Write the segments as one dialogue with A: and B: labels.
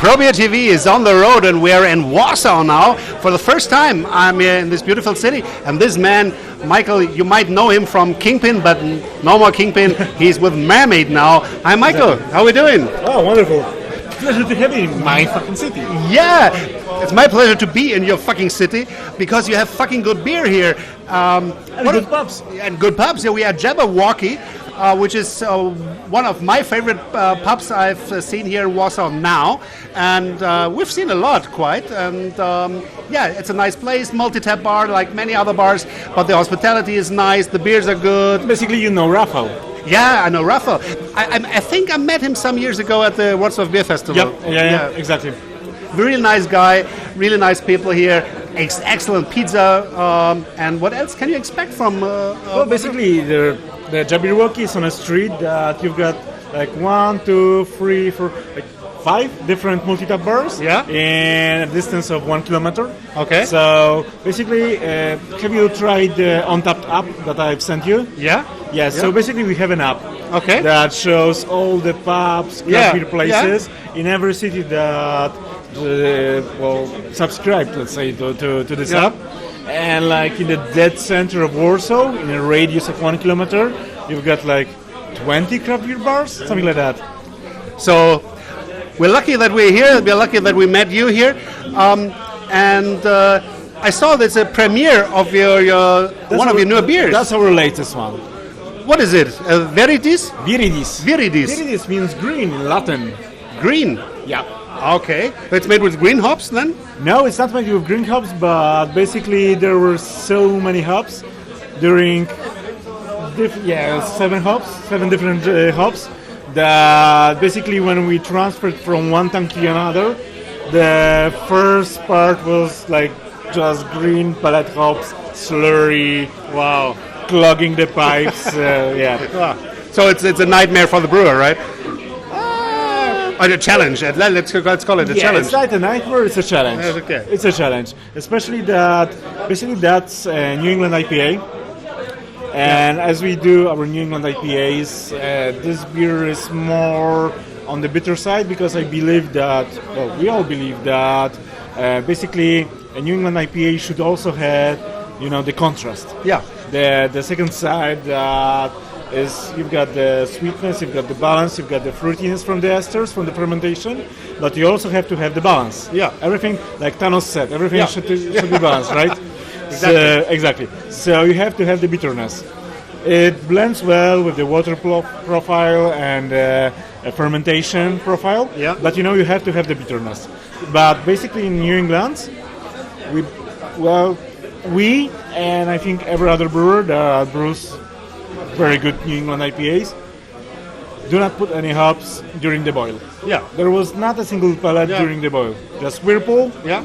A: Probier TV is on the road, and we're in Warsaw now. For the first time, I'm here in this beautiful city. And this man, Michal, you might know him from Kingpin, but no more Kingpin. He's with Mermaid now. Hi, Michal. How are we doing?
B: Oh, wonderful. Pleasure to have you in my fucking city.
A: Yeah, it's my pleasure to be in your fucking city because you have fucking good beer here.
B: And good pubs.
A: And good pubs. Yeah, we are Jabberwocky, which is one of my favorite pubs I've seen here in Warsaw now. And we've seen a lot, quite. And yeah, it's a nice place, multi-tap bar like many other bars, but the hospitality is nice, the beers are good.
B: Basically, you know Rafał.
A: Yeah, I know Rafał. I think I met him some years ago at the Warsaw Beer Festival.
B: Yep. Yeah, exactly.
A: Really nice guy, really nice people here, excellent pizza, and what else can you expect from...
B: Well, basically, the Jabberwocky is on a street that you've got like 1, 2, 3, 4, like 5 different multi-tap bars in a distance of 1 kilometer.
A: Okay.
B: So basically, have you tried the Untapped app that I've sent you?
A: Yeah?
B: Yes. So basically, we have an app that shows all the pubs, craft beer places in every city that subscribed, let's say, to this app. And like in the dead center of Warsaw, in a radius of 1 kilometer, you've got like 20 craft beer bars, something like that.
A: So we're lucky that we're here. We're lucky that we met you here. And I saw there's a premiere of your one of your newer beers.
B: That's our latest one.
A: What is it? Viridis?
B: Viridis.
A: Viridis.
B: Viridis means green in Latin.
A: Green?
B: Yeah.
A: Okay. It's made with green hops then?
B: No, it's not made with green hops, but basically there were so many hops during 7 different hops that basically when we transferred from one tank to another, the first part was like just green pallet hops, slurry, clogging the pipes,
A: So it's a nightmare for the brewer, right? Or a challenge. Let's call it a challenge.
B: It's not a nightmare, it's a challenge.
A: Okay.
B: It's a challenge. Especially that, basically that's a New England IPA. And as we do our New England IPAs, this beer is more on the bitter side because I believe that, we all believe that basically a New England IPA should also have, the contrast.
A: Yeah.
B: The second side is you've got the sweetness, you've got the balance, you've got the fruitiness from the esters, from the fermentation, but you also have to have the balance.
A: Yeah.
B: Everything, like Thanos said, everything should be balanced, right?
A: Exactly.
B: So you have to have the bitterness. It blends well with the water profile and a fermentation profile, but you have to have the bitterness. But basically in New England, we and I think every other brewer that brews very good New England IPAs do not put any hops during the boil.
A: Yeah.
B: There was not a single pellet during the boil. Just whirlpool.
A: Yeah.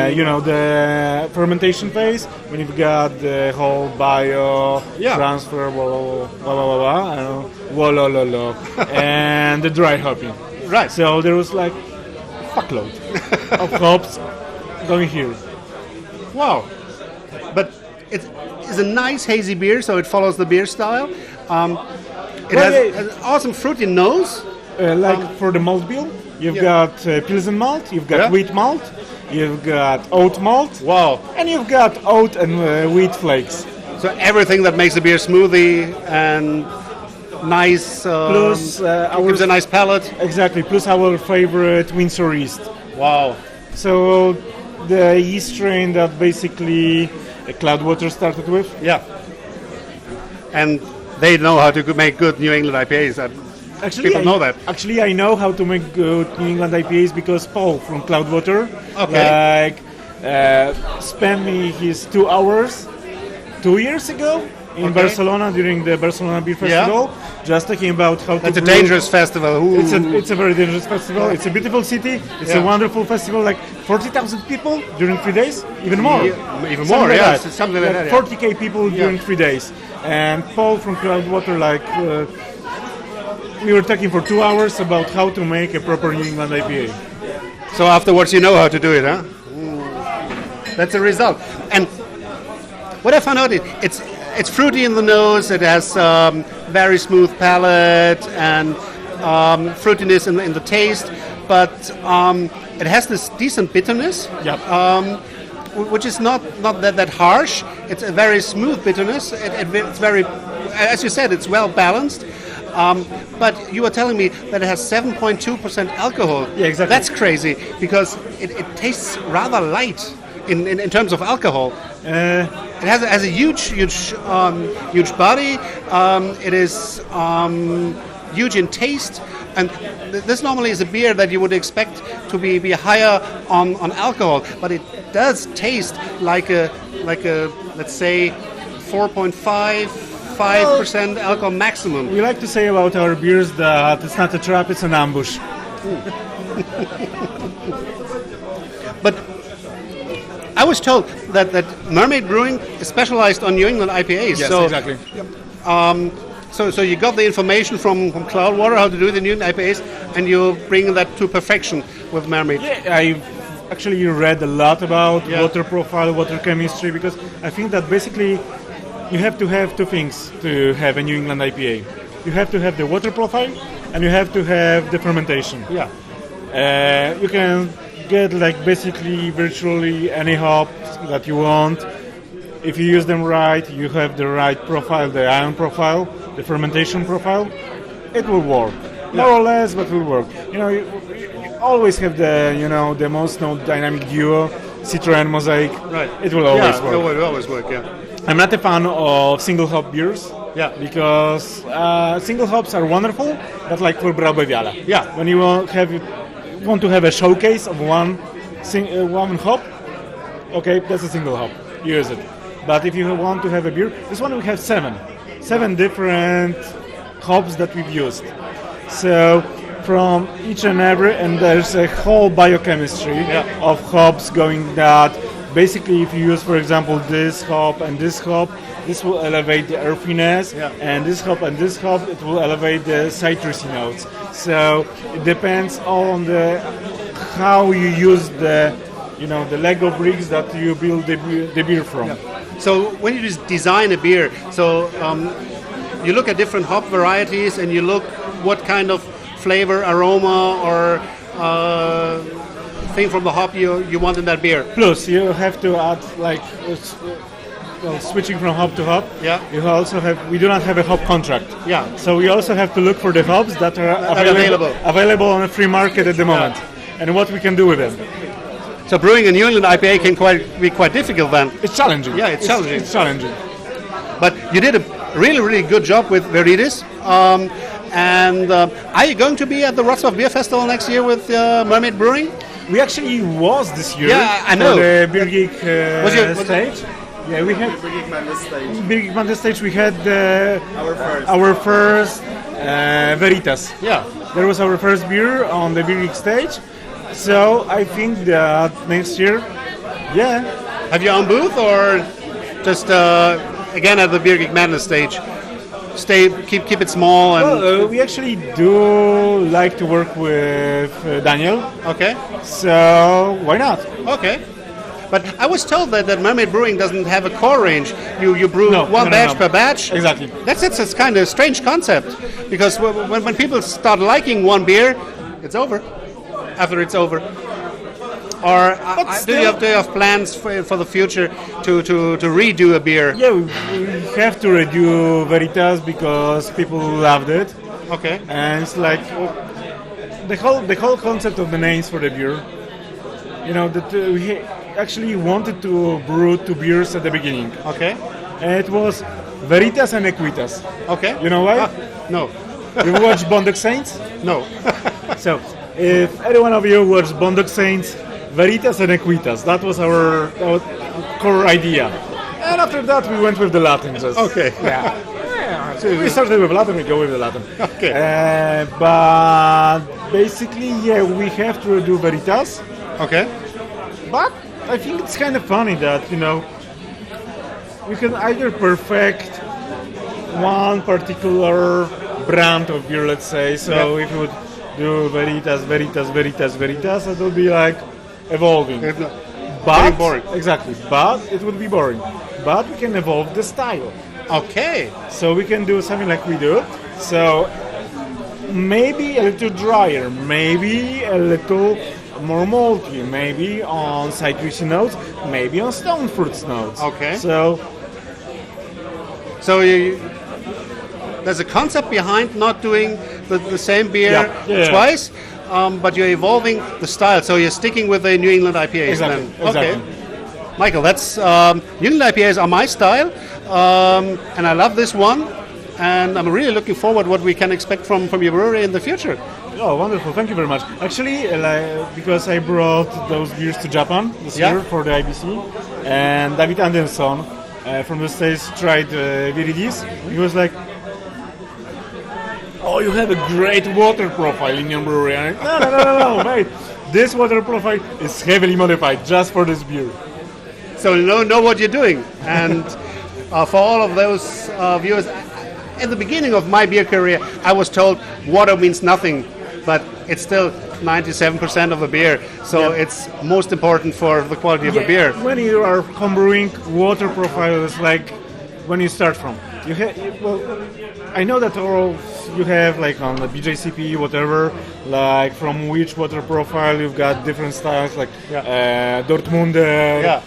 B: The fermentation phase when you've got the whole bio transfer, and the dry hopping.
A: Right.
B: So there was like fuckload of hops going here.
A: Wow. But it's a nice hazy beer, so it follows the beer style. It has an awesome fruity nose.
B: For the malt bill, you've got Pilsen malt, you've got wheat malt, you've got oat malt, and you've got oat and wheat flakes.
A: So everything that makes the beer smoothie and nice,
B: plus
A: gives a nice palate.
B: Exactly, plus our favorite Windsor yeast.
A: Wow.
B: So the yeast strain that basically Cloudwater started with.
A: Yeah. And they know how to make good New England IPAs. People know that.
B: Actually, I know how to make good New England IPAs because Paul from Cloudwater spent me his 2 hours 2 years ago in Barcelona during the Barcelona Beer Festival, just talking about how to
A: It's a dangerous festival.
B: It's a very dangerous festival. It's a beautiful city. It's a wonderful festival, like 40,000 people during 3 days, even more.
A: Even more, something like that.
B: 40k people during 3 days. And Paul from Cloudwater, we were talking for 2 hours about how to make a proper New England IPA.
A: So afterwards you know how to do it, huh? That's the result. And what I found out, it's fruity in the nose, it has very smooth palate and fruitiness in the taste. but it has this decent bitterness.
B: Yep.
A: Which is not that harsh. It's a very smooth bitterness. It's very, as you said, it's well balanced. But you were telling me that it has 7.2% alcohol.
B: Yeah, exactly.
A: That's crazy because it tastes rather light in terms of alcohol. It has a huge body. It is huge in taste. And this normally is a beer that you would expect to be higher on alcohol, but it does taste like a let's say 4.5% alcohol maximum.
B: We like to say about our beers that it's not a trap, it's an ambush.
A: But I was told that Mermaid Brewing is specialized on New England IPAs.
B: Yes,
A: so,
B: exactly.
A: So you got the information from Cloudwater how to do the New England IPAs, and you bring that to perfection with Mermaid.
B: Yeah, I've actually read a lot about water profile, water chemistry, because I think that basically you have to have two things to have a New England IPA. You have to have the water profile, and you have to have the fermentation.
A: Yeah.
B: You can get like basically virtually any hops that you want. If you use them right, you have the right profile, the ion profile, the fermentation profile, it will work. More or less, but it will work. You always have the most known dynamic duo, Citra and Mosaic.
A: Right.
B: It will always work.
A: It will always work, yeah.
B: I'm not a fan of single hop beers.
A: Yeah.
B: Because single hops are wonderful, but like for Braubewiale.
A: Yeah.
B: When you want to have a showcase of one hop, okay, that's a single hop. Use it. But if you want to have a beer, this one we have seven different hops that we've used. So from each and every, and there's a whole biochemistry of hops going that basically if you use, for example, this hop and this hop, this will elevate the earthiness, and this hop and this hop, it will elevate the citrusy notes. So it depends all on how you use the Lego bricks that you build the beer from.
A: Yeah. So when you design a beer, so you look at different hop varieties and you look what kind of flavor, aroma, or thing from the hop you want in that beer.
B: Plus, you have to add switching from hop to hop.
A: Yeah.
B: You also we do not have a hop contract.
A: Yeah.
B: So we also have to look for the hops that are available on the free market at the moment, and what we can do with them.
A: So brewing a New England IPA can be quite difficult then.
B: It's challenging.
A: Yeah, it's challenging.
B: It's challenging.
A: But you did a really, really good job with Veritas. And are you going to be at the Warsaw Beer Festival next year with Mermaid Brewing?
B: We actually was this year.
A: Yeah, I know.
B: For the Beer Geek stage. Yeah, we had
C: Beer Geek Madness stage.
B: Beer Geek Madness stage. We had our first Veritas.
A: Yeah.
B: There was our first beer on the Beer Geek stage. So I think that next year,
A: Have you on booth or just again at the Beer Geek Madness stage? Keep it small and.
B: Well, we actually do like to work with Daniel.
A: Okay.
B: So why not?
A: Okay. But I was told that Mermaid Brewing doesn't have a core range. You brew one batch per batch.
B: Exactly.
A: That's kind of a strange concept because when people start liking one beer, it's over. After it's over, or do you have plans for the future to redo a beer?
B: Yeah, we have to redo Veritas because people loved it.
A: Okay.
B: And it's like the whole concept of the names for the beer. That we actually wanted to brew two beers at the beginning.
A: Okay.
B: And it was Veritas and Equitas.
A: Okay.
B: You know why?
A: No.
B: You watch Bondok Saints?
A: No.
B: So, if any one of you watched Bondok Saints, Veritas and Equitas, that was our core idea. And after that, we went with the Latin.
A: Okay.
B: Yeah. So we started with Latin, we go with the Latin.
A: Okay.
B: But basically, we have to do Veritas.
A: Okay.
B: But I think it's kind of funny that, we can either perfect one particular brand of beer, let's say. So if you would do Veritas, it will be like evolving.
A: Very boring.
B: Exactly. But it would be boring. But we can evolve the style.
A: Okay.
B: So we can do something like we do. So maybe a little drier, maybe a little more malty, maybe on citrusy notes, maybe on stone fruits notes.
A: Okay.
B: So
A: So there's a concept behind not doing the same beer twice, but you're evolving the style. So you're sticking with the New England IPAs
B: Exactly.
A: then. Okay. Michael, that's New England IPAs are my style, and I love this one. And I'm really looking forward what we can expect from your brewery in the future.
B: Oh, wonderful! Thank you very much. Actually, because I brought those beers to Japan this year for the IBC, and David Anderson from the States tried Viridis. He was like, "Oh, you have a great water profile in your brewery." And no, mate. This water profile is heavily modified just for this beer.
A: So you know what you're doing. And for all of those viewers, at the beginning of my beer career, I was told water means nothing, but it's still 97% of the beer. So it's most important for the quality of the beer.
B: When you are homebrewing, water profile is like when you start from. I know that all you have like on the BJCP, whatever, like from which water profile you've got different styles like Dortmunder,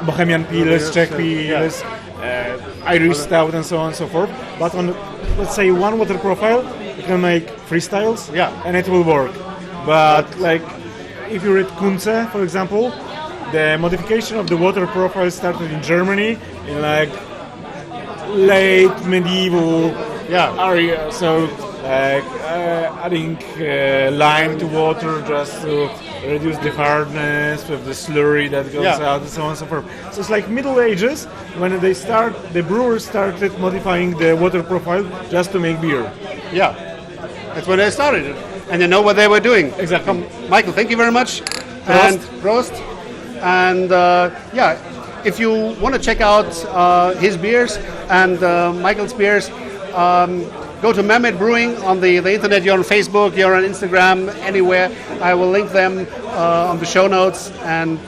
B: Bohemian Pils, Czech Pils, Irish Stout, and so on and so forth. But on, let's say, one water profile, you can make three styles, and it will work. But like, if you read Kunze, for example, the modification of the water profile started in Germany in like late medieval area. So adding lime to water just to reduce the hardness with the slurry that goes out and so on and so forth. So it's like Middle Ages when the brewers started modifying the water profile just to make beer.
A: Yeah, that's when they started, and they know what they were doing.
B: Exactly.
A: Michael, thank you very much.
B: Prost.
A: And Prost. And if you want to check out his beers and Michael's beers, go to Mermaid Brewing on the internet. You're on Facebook, you're on Instagram, anywhere. I will link them on the show notes, and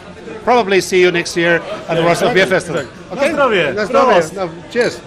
A: probably see you next year at the Warsaw Beer Festival.
B: Okay?
A: Cheers.